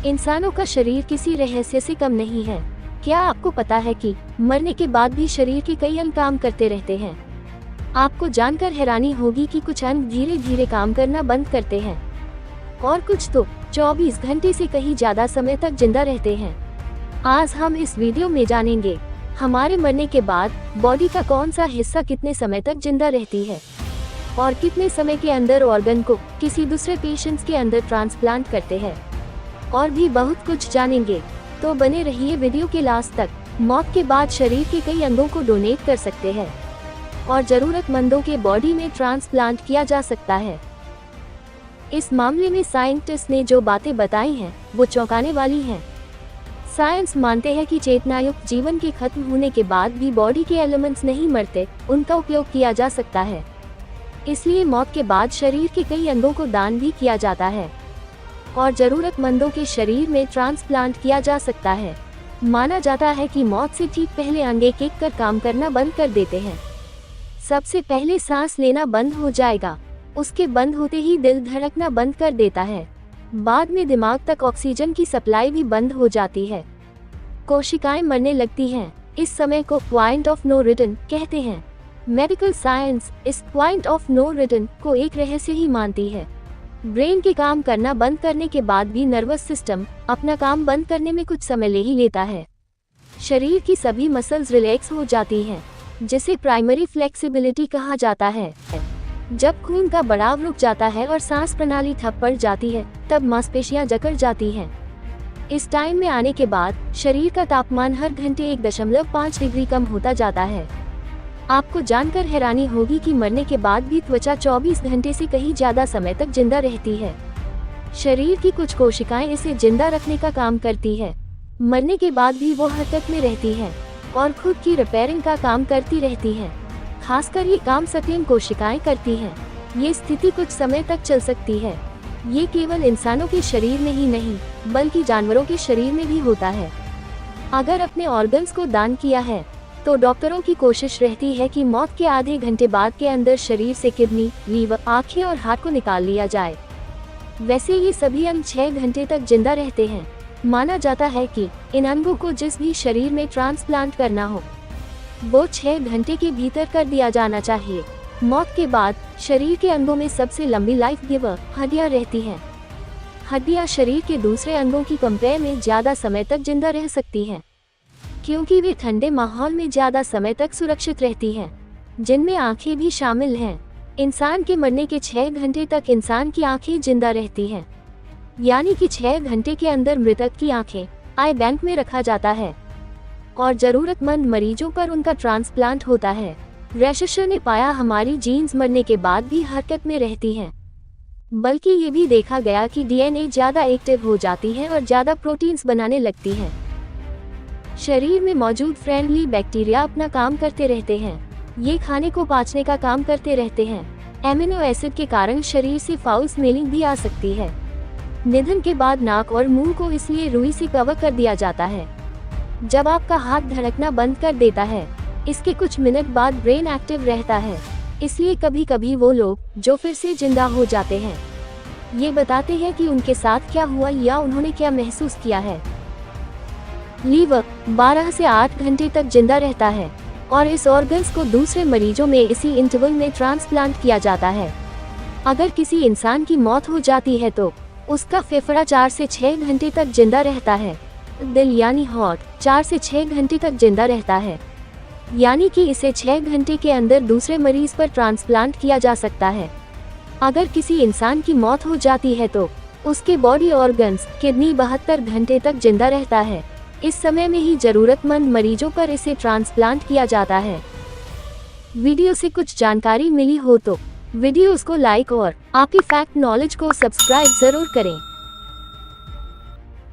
इंसानों का शरीर किसी रहस्य से कम नहीं है। क्या आपको पता है कि मरने के बाद भी शरीर के कई अंग काम करते रहते हैं? आपको जानकर हैरानी होगी कि कुछ अंग धीरे धीरे काम करना बंद करते हैं और कुछ तो 24 घंटे से कहीं ज्यादा समय तक जिंदा रहते हैं। आज हम इस वीडियो में जानेंगे हमारे मरने के बाद बॉडी का कौन सा हिस्सा कितने समय तक जिंदा रहती है और कितने समय के अंदर ऑर्गन को किसी दूसरे पेशेंट्स के अंदर ट्रांसप्लांट करते हैं, और भी बहुत कुछ जानेंगे। तो बने रहिए वीडियो के लास्ट तक। मौत के बाद शरीर के कई अंगों को डोनेट कर सकते हैं और जरूरतमंदों के बॉडी में ट्रांसप्लांट किया जा सकता है। इस मामले में साइंटिस्ट ने जो बातें बताई हैं वो चौंकाने वाली हैं। साइंस मानते हैं कि चेतनायुक्त जीवन के खत्म होने के बाद भी बॉडी के एलिमेंट्स नहीं मरते, उनका उपयोग किया जा सकता है। इसलिए मौत के बाद शरीर के कई अंगों को दान भी किया जाता है और जरूरतमंदों के शरीर में ट्रांसप्लांट किया जा सकता है। माना जाता है कि मौत से ठीक पहले अंग एक एक कर काम करना बंद कर देते हैं। सबसे पहले सांस लेना बंद हो जाएगा, उसके बंद होते ही दिल धड़कना बंद कर देता है। बाद में दिमाग तक ऑक्सीजन की सप्लाई भी बंद हो जाती है। कोशिकाएं मरने लगती हैं। इस समय को पॉइंट ऑफ नो रिटर्न कहते हैं। मेडिकल साइंस इस पॉइंट ऑफ नो रिटर्न को एक रहस्य ही मानती है। ब्रेन के काम करना बंद करने के बाद भी नर्वस सिस्टम अपना काम बंद करने में कुछ समय ले ही लेता है। शरीर की सभी मसल्स रिलैक्स हो जाती हैं, जिसे प्राइमरी फ्लेक्सिबिलिटी कहा जाता है। जब खून का बढ़ाव रुक जाता है और सांस प्रणाली ठप पड़ जाती है, तब मांसपेशियां जकड़ जाती हैं। इस टाइम में आने के बाद शरीर का तापमान हर घंटे 1.5 डिग्री कम होता जाता है। आपको जानकर हैरानी होगी कि मरने के बाद भी त्वचा 24 घंटे से कहीं ज्यादा समय तक जिंदा रहती है। शरीर की कुछ कोशिकाएं इसे जिंदा रखने का काम करती है। मरने के बाद भी वो हरकत में रहती है और खुद की रिपेयरिंग का काम करती रहती है। खासकर ये काम सक्रिय कोशिकाएं करती हैं। ये स्थिति कुछ समय तक चल सकती है। ये केवल इंसानों के शरीर में ही नहीं, बल्कि जानवरों के शरीर में भी होता है। अगर अपने ऑर्गन्स को दान किया है तो डॉक्टरों की कोशिश रहती है कि मौत के आधे घंटे बाद के अंदर शरीर से किडनी, लीवर, आँखें और हार्ट को निकाल लिया जाए। वैसे ये सभी अंग 6 घंटे तक जिंदा रहते हैं। माना जाता है कि इन अंगों को जिस भी शरीर में ट्रांसप्लांट करना हो वो 6 घंटे के भीतर कर दिया जाना चाहिए। मौत के बाद शरीर के अंगों में सबसे लंबी लाइफ गिवर हड्डियां रहती हैं। हड्डियां शरीर के दूसरे अंगों की कंपेयर में ज्यादा समय तक जिंदा रह सकती हैं, क्योंकि वे ठंडे माहौल में ज्यादा समय तक सुरक्षित रहती हैं, जिनमें आंखें भी शामिल हैं। इंसान के मरने के 6 घंटे तक इंसान की आंखें जिंदा रहती हैं, यानी कि 6 घंटे के अंदर मृतक की आंखें आई बैंक में रखा जाता है और जरूरतमंद मरीजों पर उनका ट्रांसप्लांट होता है। रिसर्चर ने पाया हमारी जीन्स मरने के बाद भी हरकत में रहती हैं, बल्कि ये भी देखा गया कि डीएनए ज्यादा एक्टिव हो जाती है और ज्यादा प्रोटीन्स बनाने लगती है। शरीर में मौजूद फ्रेंडली बैक्टीरिया अपना काम करते रहते हैं। ये खाने को पाचने का काम करते रहते हैं। एमिनो एसिड के कारण शरीर से फाउल स्मेलिंग भी आ सकती है। निधन के बाद नाक और मुंह को इसलिए रुई से कवर कर दिया जाता है। जब आपका हाथ धड़कना बंद कर देता है, इसके कुछ मिनट बाद ब्रेन एक्टिव रहता है। इसलिए कभी कभी वो लोग जो फिर से जिंदा हो जाते हैं, ये बताते हैं कि उनके साथ क्या हुआ या उन्होंने क्या महसूस किया है। लीवर 12 से 8 घंटे तक जिंदा रहता है और इस ऑर्गन्स को दूसरे मरीजों में इसी इंटरवल में ट्रांसप्लांट किया जाता है। अगर किसी इंसान की मौत हो जाती है तो उसका फेफड़ा 4 से 6 घंटे तक जिंदा रहता है। दिल यानी हार्ट 4 से 6 घंटे तक जिंदा रहता है, यानी कि इसे 6 घंटे के अंदर दूसरे मरीज पर ट्रांसप्लांट किया जा सकता है। अगर किसी इंसान की मौत हो जाती है तो उसके बॉडी ऑर्गन्स किडनी 72 घंटे तक जिंदा रहता है। इस समय में ही जरूरतमंद मरीजों पर इसे ट्रांसप्लांट किया जाता है। वीडियो से कुछ जानकारी मिली हो तो वीडियोस को लाइक और आपकी फैक्ट नॉलेज को सब्सक्राइब जरूर करें।